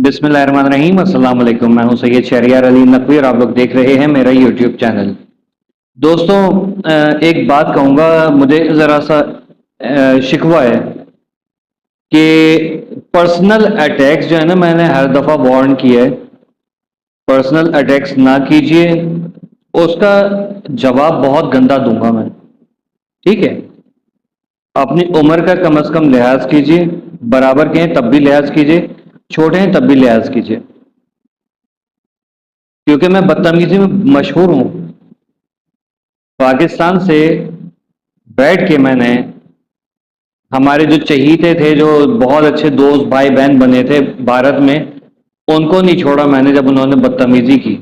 بسم اللہ الرحمن الرحیم، السلام علیکم۔ میں ہوں سید شہریار علی نقوی اور آپ لوگ دیکھ رہے ہیں میرا یوٹیوب چینل۔ دوستوں، ایک بات کہوں گا، مجھے ذرا سا شکوہ ہے کہ پرسنل اٹیکس جو ہے نا، میں نے ہر دفعہ وارن کیا ہے پرسنل اٹیکس نہ کیجئے، اس کا جواب بہت گندا دوں گا میں، ٹھیک ہے؟ اپنی عمر کا کم از کم لحاظ کیجئے، برابر کے ہیں تب بھی لحاظ کیجئے، چھوٹے ہیں تب بھی لحاظ کیجئے، کیونکہ میں بدتمیزی میں مشہور ہوں۔ پاکستان سے بیٹھ کے میں نے ہمارے جو چہیتے تھے، جو بہت اچھے دوست بھائی بہن بنے تھے بھارت میں، ان کو نہیں چھوڑا میں نے جب انہوں نے بدتمیزی کی۔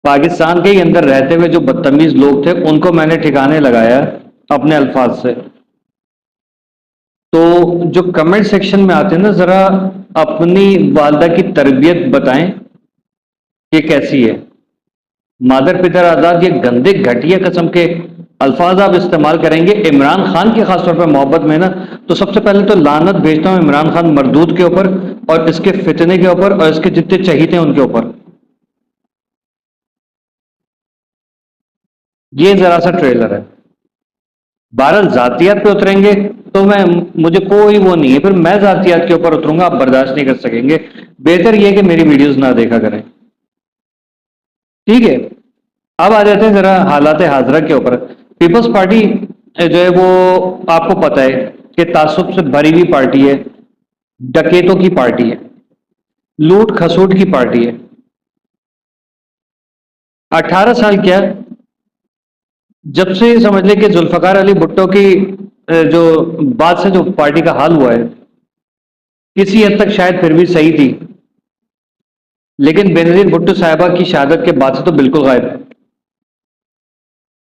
پاکستان کے ہی اندر رہتے ہوئے جو بدتمیز لوگ تھے ان کو میں نے ٹھکانے لگایا اپنے الفاظ سے۔ تو جو کمنٹ سیکشن میں آتے ہیں نا، ذرا اپنی والدہ کی تربیت بتائیں کہ کیسی ہے۔ مادر پتر آزاد، یہ گندے گھٹیا قسم کے الفاظ آپ استعمال کریں گے عمران خان کی خاص طور پر محبت میں نا، تو سب سے پہلے تو لعنت بھیجتا ہوں عمران خان مردود کے اوپر اور اس کے فتنے کے اوپر اور اس کے جتنے چہیتے ہیں ان کے اوپر۔ یہ ذرا سا ٹریلر ہے۔ بہرحال ذاتیات پہ اتریں گے تو مجھے کوئی وہ نہیں ہے، پھر میں ذاتیات کے اوپر اتروں گا، آپ برداشت نہیں کر سکیں گے۔ بہتر یہ کہ میری ویڈیوز نہ دیکھا کریں، ٹھیک ہے؟ اب آ جاتے ہیں ذرا حالات حاضرہ کے اوپر۔ پیپلز پارٹی جو ہے وہ آپ کو پتہ ہے کہ تعصب سے بھری ہوئی پارٹی ہے، ڈکیتوں کی پارٹی ہے، لوٹ کھسوٹ کی پارٹی ہے۔ 18 سال کیا، جب سے سمجھ لیں کہ ذوالفقار علی بھٹو کی جو بعد سے جو پارٹی کا حال ہوا ہے، کسی حد تک شاید پھر بھی صحیح تھی، لیکن بینظیر بھٹو صاحبہ کی شہادت کے بعد سے تو بالکل غائب ہے،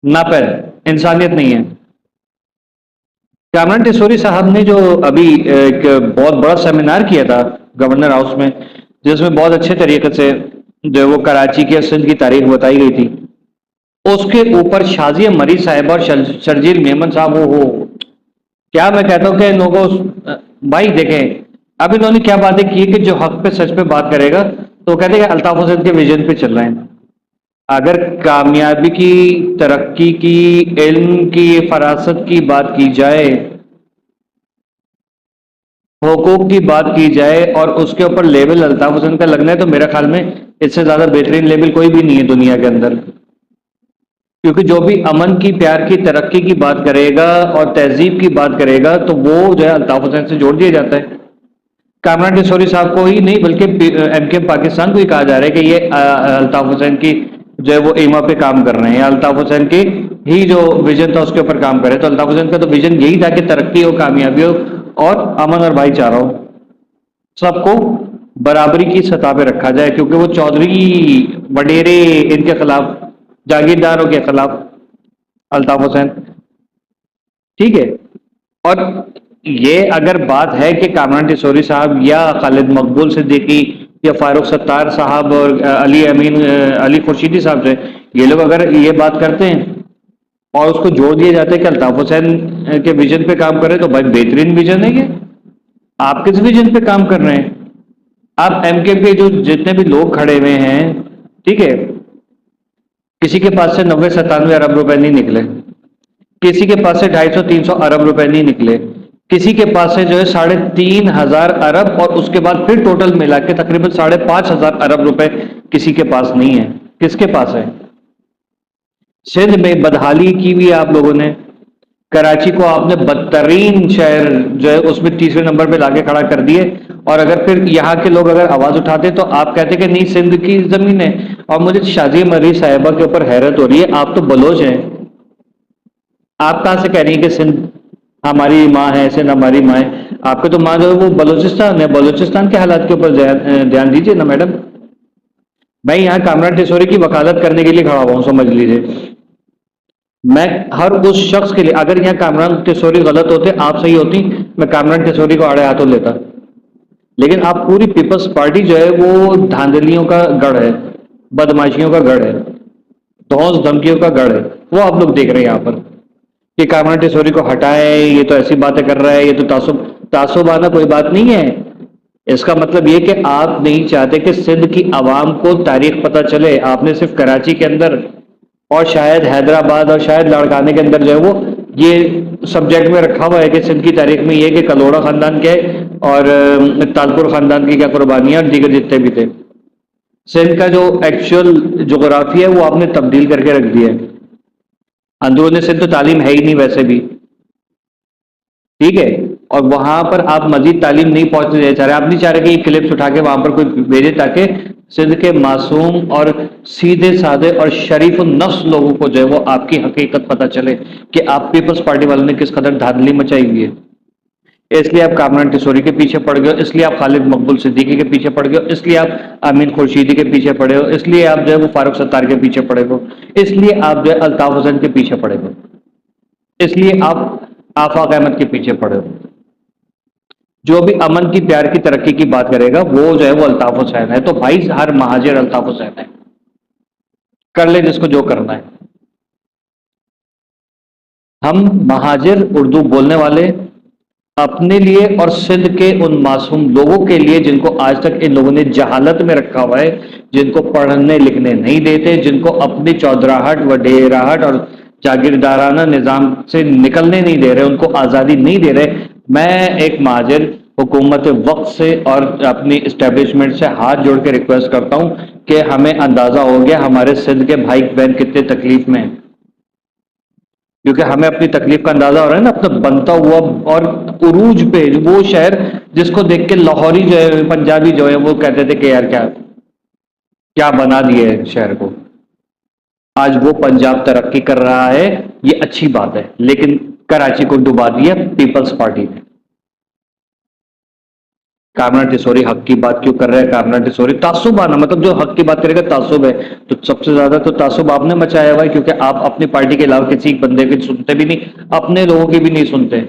ناپید، انسانیت نہیں ہے۔ کامران ٹیسوری صاحب نے جو ابھی ایک بہت بڑا سیمینار کیا تھا گورنر ہاؤس میں، جس میں بہت اچھے طریقے سے جو وہ کراچی کی سندھ کی تاریخ بتائی گئی تھی، اس کے اوپر شازیہ مری صاحبہ اور شرجیل میمن صاحب، ہو کیا میں کہتا ہوں کہ ان لوگوں کو بھائی دیکھیں، اب انہوں نے کیا باتیں کی کہ جو حق پہ سچ پہ بات کرے گا تو کہتے ہیں کہ الطاف حسین کے ویژن پہ چل رہے ہیں۔ اگر کامیابی کی، ترقی کی، علم کی، فراست کی بات کی جائے، حقوق کی بات کی جائے اور اس کے اوپر لیبل الطاف حسین کا لگنا ہے، تو میرے خیال میں اس سے زیادہ بہترین لیبل کوئی بھی نہیں ہے دنیا کے اندر۔ کیونکہ جو بھی امن کی، پیار کی، ترقی کی بات کرے گا اور تہذیب کی بات کرے گا تو وہ جو ہے الطاف حسین سے جوڑ دیا جاتا ہے۔ کامران ٹیسوری صاحب کو ہی نہیں بلکہ ایم کے پاکستان کو ہی کہا جا رہا ہے کہ یہ الطاف حسین کی جو ہے وہ ایما پہ کام کر رہے ہیں، یا الطاف حسین کی ہی جو ویژن تھا اس کے اوپر کام کرے۔ تو الطاف حسین کا تو ویژن یہی تھا کہ ترقی ہو، کامیابی ہو اور امن اور بھائی چارہ ہو، سب کو برابری کی سطح پہ رکھا جائے، کیونکہ وہ چودھری وڈیرے ان کے خلاف، جاگیرداروں کے خلاف الطاف حسین، ٹھیک ہے؟ اور یہ اگر بات ہے کہ کامران ٹیسوری صاحب یا خالد مقبول صدیقی یا فاروق ستار صاحب اور علی امین علی خورشیدی صاحب سے یہ لوگ اگر یہ بات کرتے ہیں اور اس کو جوڑ دیا جاتا ہے کہ الطاف حسین کے ویژن پہ کام کرے، تو بھائی بہترین ویژن ہے یہ۔ آپ کس ویژن پہ کام کر رہے ہیں؟ آپ ایم کے جو جتنے بھی لوگ کھڑے ہوئے ہیں، ٹھیک ہے، کسی کے پاس سے 90-97 ارب روپے نہیں نکلے، کسی کے پاس سے 250-300 ارب روپے نہیں نکلے، کسی کے پاس سے جو ہے 3500 ارب، اور اس کے بعد پھر ٹوٹل ملا کے تقریباً 5500 ارب روپے کسی کے پاس نہیں ہے۔ کس کے پاس ہے؟ سندھ میں بدحالی کی بھی آپ لوگوں نے، کراچی کو آپ نے بدترین شہر جو ہے اس میں 30ویں نمبر پہ لا کے کھڑا کر دیے، اور اگر پھر یہاں کے لوگ اگر آواز اٹھاتے تو آپ کہتے کہ نہیں سندھ کی زمین ہے۔ اور مجھے شازیہ مری صاحبہ کے اوپر حیرت ہو رہی ہے، آپ تو بلوچ ہیں، آپ کہاں سے کہہ رہی ہیں کہ سندھ ہماری ماں ہے، سندھ ہماری ماں ہے؟ آپ کے تو ماں جو ہے وہ بلوچستان ہے، بلوچستان کے حالات کے اوپر دھیان دیجیے نا میڈم۔ میں یہاں کامران ٹیسوری کی وکالت کرنے کے لیے کھڑا ہوا ہوں، سمجھ لیجیے۔ میں ہر اس شخص کے لیے، اگر یہاں کامران ٹیسوری غلط ہوتے، آپ صحیح ہوتی، میں کامران ٹیسوری کو آڑے ہاتھوں لیتا، لیکن آپ پوری پیپلز پارٹی جو ہے وہ دھاندلیوں کا گڑھ ہے، بدماشیوں کا گڑھ ہے، دھوس دھمکیوں کا گڑھ ہے، وہ آپ لوگ دیکھ رہے ہیں یہاں پر کہ کامران ٹیسوری کو ہٹائے، یہ تو ایسی باتیں کر رہا ہے، یہ تو تعصب، تعصب آنا کوئی بات نہیں ہے۔ اس کا مطلب یہ کہ آپ نہیں چاہتے کہ سندھ کی عوام کو تاریخ پتہ چلے. آپ نے صرف کراچی کے اندر اور شاید حیدرآباد اور شاید لاڑکانے کے اندر جو ہے وہ یہ سبجیکٹ میں رکھا ہوا ہے کہ سندھ کی تاریخ میں یہ کہ کلوڑا خاندان کیا ہے اور تالپور خاندان کی کیا قربانیاں اور دیگر جتنے بھی تھے. سندھ کا جو ایکچوئل جغرافیہ ہے وہ آپ نے تبدیل کر کے رکھ دیا ہے. اندرون سندھ تو تعلیم ہے ہی نہیں ویسے بھی, ٹھیک ہے, اور وہاں پر آپ مزید تعلیم نہیں پہنچنے دے چاہ رہے. آپ نہیں چاہ رہے کہ یہ کلپس اٹھا کے وہاں پر کوئی بھیجے تاکہ سندھ کے معصوم اور سیدھے سادے اور شریف النفس لوگوں کو جو ہے وہ آپ کی حقیقت پتہ چلے کہ آپ پیپلز پارٹی والوں نے کس قدر دھاندلی مچائی ہوئی ہے. اس لیے آپ کامران ٹیسوری کے پیچھے پڑ گئے ہو, اس لیے آپ خالد مقبول صدیقی کے پیچھے پڑ گئے ہو, اس لیے آپ امین خورشیدی کے پیچھے پڑے ہو, اس لیے آپ جو ہے وہ فاروق ستار کے پیچھے پڑے ہو, اس لیے آپ جو ہے الطاف حسین کے پیچھے پڑے ہو, اس لیے آپ آفاق احمد کے پیچھے پڑے ہو. جو بھی امن کی پیار کی ترقی کی بات کرے گا وہ جو ہے وہ الطاف حسین ہے. تو بھائی ہر مہاجر الطاف حسین ہے, کر لے جس کو جو کرنا ہے. ہم مہاجر اردو بولنے والے اپنے لیے اور سندھ کے ان معصوم لوگوں کے لیے جن کو آج تک ان لوگوں نے جہالت میں رکھا ہوا ہے, جن کو پڑھنے لکھنے نہیں دیتے, جن کو اپنی چودراہٹ و ڈیراہٹ اور جاگیردارانہ نظام سے نکلنے نہیں دے رہے, ان کو آزادی نہیں دے رہے. میں ایک مہاجر حکومت وقت سے اور اپنی اسٹیبلشمنٹ سے ہاتھ جوڑ کے ریکویسٹ کرتا ہوں کہ ہمیں اندازہ ہو گیا ہمارے سندھ کے بھائی بہن کتنے تکلیف میں ہیں, کیونکہ ہمیں اپنی تکلیف کا اندازہ ہو رہا ہے نا اپنا بنتا ہوا. اور عروج پہ وہ شہر جس کو دیکھ کے لاہوری جو ہے پنجابی جو ہے وہ کہتے تھے کہ یار کیا کیا بنا دیے ہے شہر کو, آج وہ پنجاب ترقی کر رہا ہے, یہ اچھی بات ہے. لیکن کراچی کو ڈبا دیا پیپلز پارٹی نے. کامران ٹیسوری حق کی بات کیوں کر رہا ہے؟ کامران ٹیسوری تعصب آنا, مطلب جو حق کی بات کرے گا تعصب ہے. تو سب سے زیادہ تو تعصب آپ نے مچایا ہوا ہے, کیونکہ آپ اپنی پارٹی کے علاوہ کسی بندے کی سنتے بھی نہیں, اپنے لوگوں کی بھی نہیں سنتے.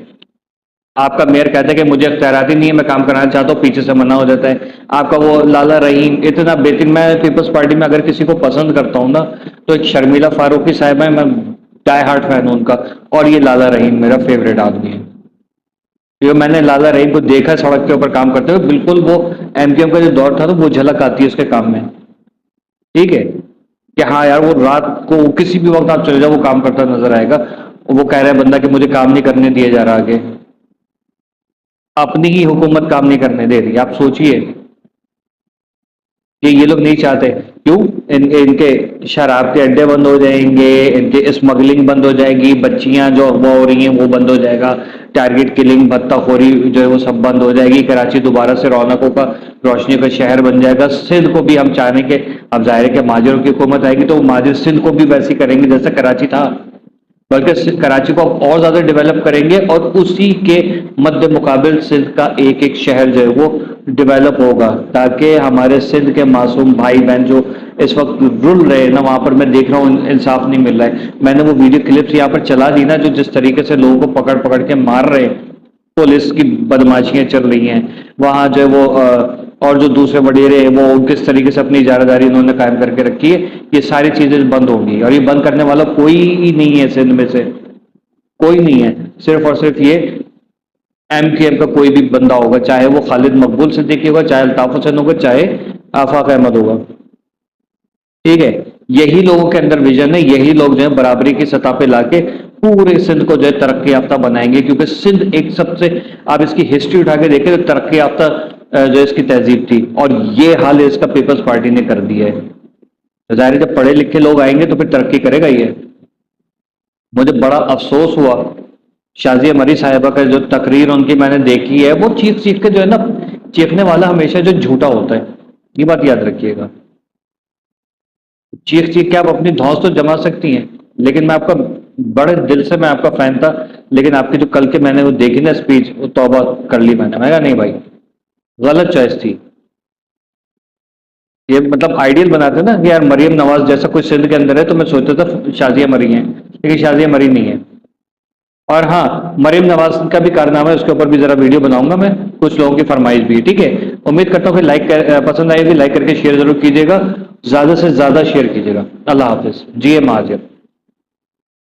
آپ کا میئر کہتا ہے کہ مجھے اختیارات ہی نہیں ہے, میں کام کرانا چاہتا ہوں, پیچھے سے منع ہو جاتا ہے. آپ کا وہ لالا رحیم اتنا بہترین, میں پیپلز پارٹی میں اگر کسی کو پسند کرتا ہوں نا تو ایک شرمیلا فاروقی صاحب ہے, میں ڈائی ہارٹ فین ہوں ان کا, اور یہ لالا رحیم میرا فیوریٹ آدمی ہے. کیونکہ میں نے لالا رحیم کو دیکھا سڑک کے اوپر کام کرتے ہوئے, بالکل وہ ایم کیو ایم کا جو دور تھا تو وہ جھلک آتی ہے اس کے کام میں, ٹھیک ہے, کہ ہاں یار وہ رات کو کسی بھی وقت آپ چلے جاؤ وہ کام کرتا نظر آئے گا. وہ کہہ رہا ہے بندہ کہ مجھے کام نہیں کرنے دیا جا رہا, آگے اپنی ہی حکومت کام نہیں کرنے دے رہی. آپ سوچئے کہ یہ لوگ نہیں چاہتے, کیوں؟ ان کے شراب کے اڈے بند ہو جائیں گے, ان کے اسمگلنگ بند ہو جائے گی, بچیاں جو اغوا ہو رہی ہیں وہ بند ہو جائے گا, ٹارگٹ کلنگ بھتہ خوری جو ہے وہ سب بند ہو جائے گی, کراچی دوبارہ سے رونقوں کا روشنی کا شہر بن جائے گا. سندھ کو بھی ہم چاہیں کہ اب ظاہر ہے کہ مہاجروں کی حکومت آئے گی تو وہ مہاجر سندھ کو بھی ویسی کریں گے جیسا کراچی تھا, بلکہ کراچی کو اور زیادہ ڈیولپ کریں گے, اور اسی کے مد مقابل سندھ کا ایک ایک شہر جو ہے وہ ڈیولپ ہوگا, تاکہ ہمارے سندھ کے معصوم بھائی بہن جو اس وقت رل رہے نا, وہاں پر میں دیکھ رہا ہوں انصاف نہیں مل رہا ہے. میں نے وہ ویڈیو کلپس یہاں پر چلا دی نا, جو جس طریقے سے لوگوں کو پکڑ پکڑ کے مار رہے, پولیس کی بدماشیاں چل رہی ہیں وہاں جو ہے وہ, اور جو دوسرے وڈیرے ہیں وہ کس طریقے سے اپنی اجارہ داری انہوں نے قائم کر کے رکھی ہے, یہ ساری چیزیں بند ہوں گی. اور یہ بند کرنے والا کوئی ہی نہیں ہے سندھ میں سے, کوئی نہیں ہے, صرف اور صرف یہ ایم کیو ایم کا کوئی بھی بندہ ہوگا, چاہے وہ خالد مقبول صدیقی ہوگا, چاہے الطاف حسین ہوگا, چاہے آفاق احمد ہوگا, ٹھیک ہے. یہی لوگوں کے اندر ویژن ہے, یہی لوگ جو ہے برابری کی سطح پہ لا کے پورے سندھ کو جو ہے ترقی یافتہ بنائیں گے, کیونکہ سندھ ایک سب سے, آپ اس کی ہسٹری اٹھا کے دیکھیں تو ترقی یافتہ جو اس کی تہذیب تھی, اور یہ حال اس کا پیپلز پارٹی نے کر دیا ہے. ظاہر جب پڑھے لکھے لوگ آئیں گے تو پھر ترقی کرے گا یہ. مجھے بڑا افسوس ہوا, شازیہ مری صاحبہ کا جو تقریر ان کی میں نے دیکھی ہے, وہ چیخ چیخ کے جو ہے نا, چیخنے والا ہمیشہ جو جھوٹا ہوتا ہے, یہ بات یاد رکھیے گا. چیخ چیخ کے آپ اپنی دھوس تو جما سکتی ہیں, لیکن میں آپ کا بڑے دل سے میں آپ کا فین تھا, لیکن آپ کی جو کل کے میں نے وہ دیکھی نا اسپیچ, وہ توبہ کر لی میں نے کہا نہیں بھائی غلط چوائس تھی. یہ مطلب آئیڈیل بناتے نا کہ یار مریم نواز جیسا کوئی سندھ کے اندر ہے, تو میں سوچتا تھا شازیہ مری ہیں, لیکن شازیہ مری نہیں ہے. اور ہاں مریم نواز کا بھی کارنامہ ہے, اس کے اوپر بھی ذرا ویڈیو بناؤں گا میں, کچھ لوگوں کی فرمائش بھی, ٹھیک ہے. امید کرتا ہوں کہ لائک پسند آئے گی, لائک کر کے شیئر ضرور کیجیے گا, زیادہ سے زیادہ شیئر کیجیے گا. اللہ حافظ. جی اے مہاجر.